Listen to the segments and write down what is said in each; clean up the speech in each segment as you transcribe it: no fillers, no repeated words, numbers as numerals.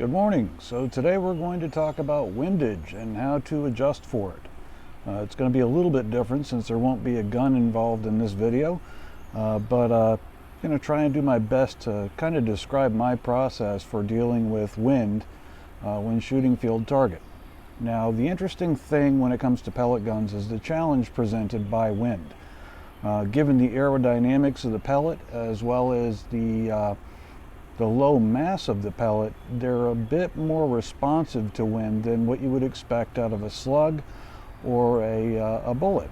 Good morning. So today we're going to talk about windage and how to adjust for it. It's going to be a little bit different since there won't be a gun involved in this video, but I'm going to try and do my best to kind of describe my process for dealing with wind when shooting field target. Now, the interesting thing when it comes to pellet guns is the challenge presented by wind. Given the aerodynamics of the pellet as well as the low mass of the pellet, they're a bit more responsive to wind than what you would expect out of a slug or a bullet.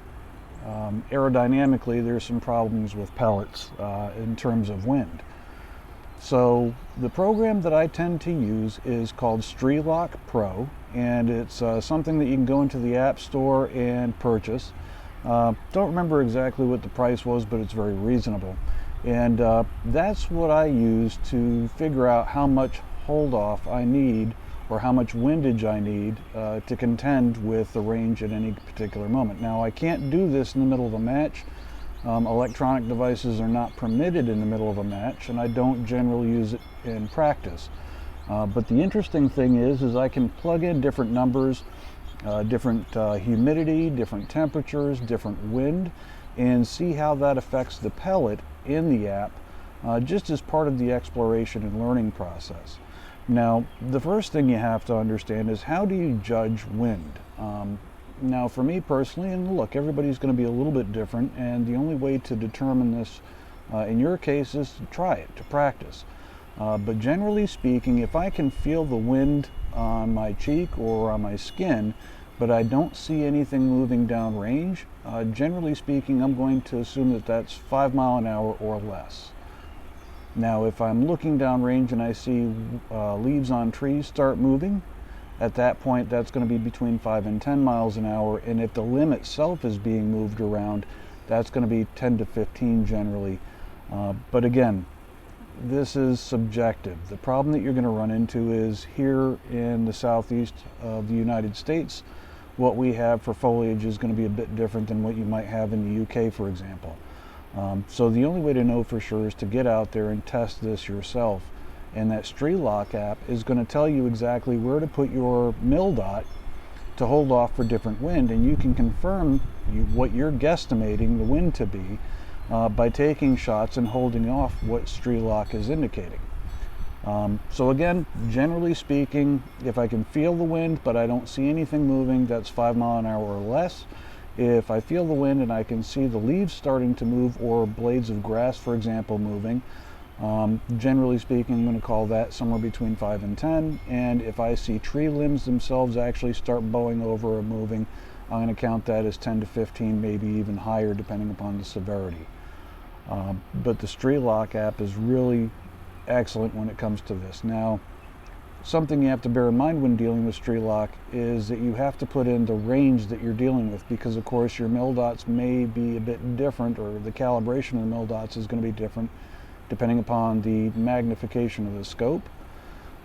Aerodynamically, there's some problems with pellets in terms of wind. So the program that I tend to use is called Strelok Pro, and it's something that you can go into the App Store and purchase. Don't remember exactly what the price was, but it's very reasonable. And that's what I use to figure out how much hold off I need or how much windage I need to contend with the range at any particular moment. Now, I can't do this in the middle of a match. Electronic devices are not permitted in the middle of a match, and I don't generally use it in practice. But the interesting thing is I can plug in different numbers, different humidity, different temperatures, different wind, and see how that affects the pellet in the app, just as part of the exploration and learning process. Now, the first thing you have to understand is, how do you judge wind? Now, for me personally, and look, everybody's going to be a little bit different, and the only way to determine this in your case is to try it, to practice. But generally speaking, if I can feel the wind on my cheek or on my skin, but I don't see anything moving down range, generally speaking, I'm going to assume that that's 5 miles an hour or less. Now, if I'm looking down range and I see leaves on trees start moving, at that point that's going to be between 5 and 10 miles an hour, and if the limb itself is being moved around, that's going to be 10 to 15 generally. But again, this is subjective. The problem that you're going to run into is here in the southeast of the United States, what we have for foliage is going to be a bit different than what you might have in the UK, for example. So the only way to know for sure is to get out there and test this yourself. And that Strelok app is going to tell you exactly where to put your mil dot to hold off for different wind, and you can confirm what you're guesstimating the wind to be by taking shots and holding off what Strelok is indicating. So again, generally speaking, if I can feel the wind but I don't see anything moving, that's 5 miles an hour or less. If I feel the wind and I can see the leaves starting to move or blades of grass, for example, moving, generally speaking, I'm going to call that somewhere between 5 and 10. And if I see tree limbs themselves actually start bowing over or moving, I'm going to count that as 10 to 15, maybe even higher depending upon the severity. But the Strelok app is really excellent when it comes to this. Now, something you have to bear in mind when dealing with Strelok is that you have to put in the range that you're dealing with, because of course your mil dots may be a bit different, or the calibration of the mil dots is going to be different depending upon the magnification of the scope,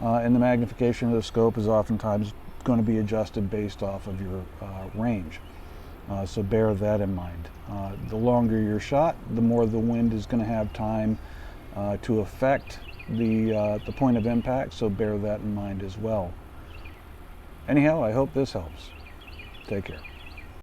and the magnification of the scope is oftentimes going to be adjusted based off of your range. So bear that in mind. The longer your shot, the more the wind is going to have time to affect the point of impact, so bear that in mind as well. Anyhow, I hope this helps. Take care.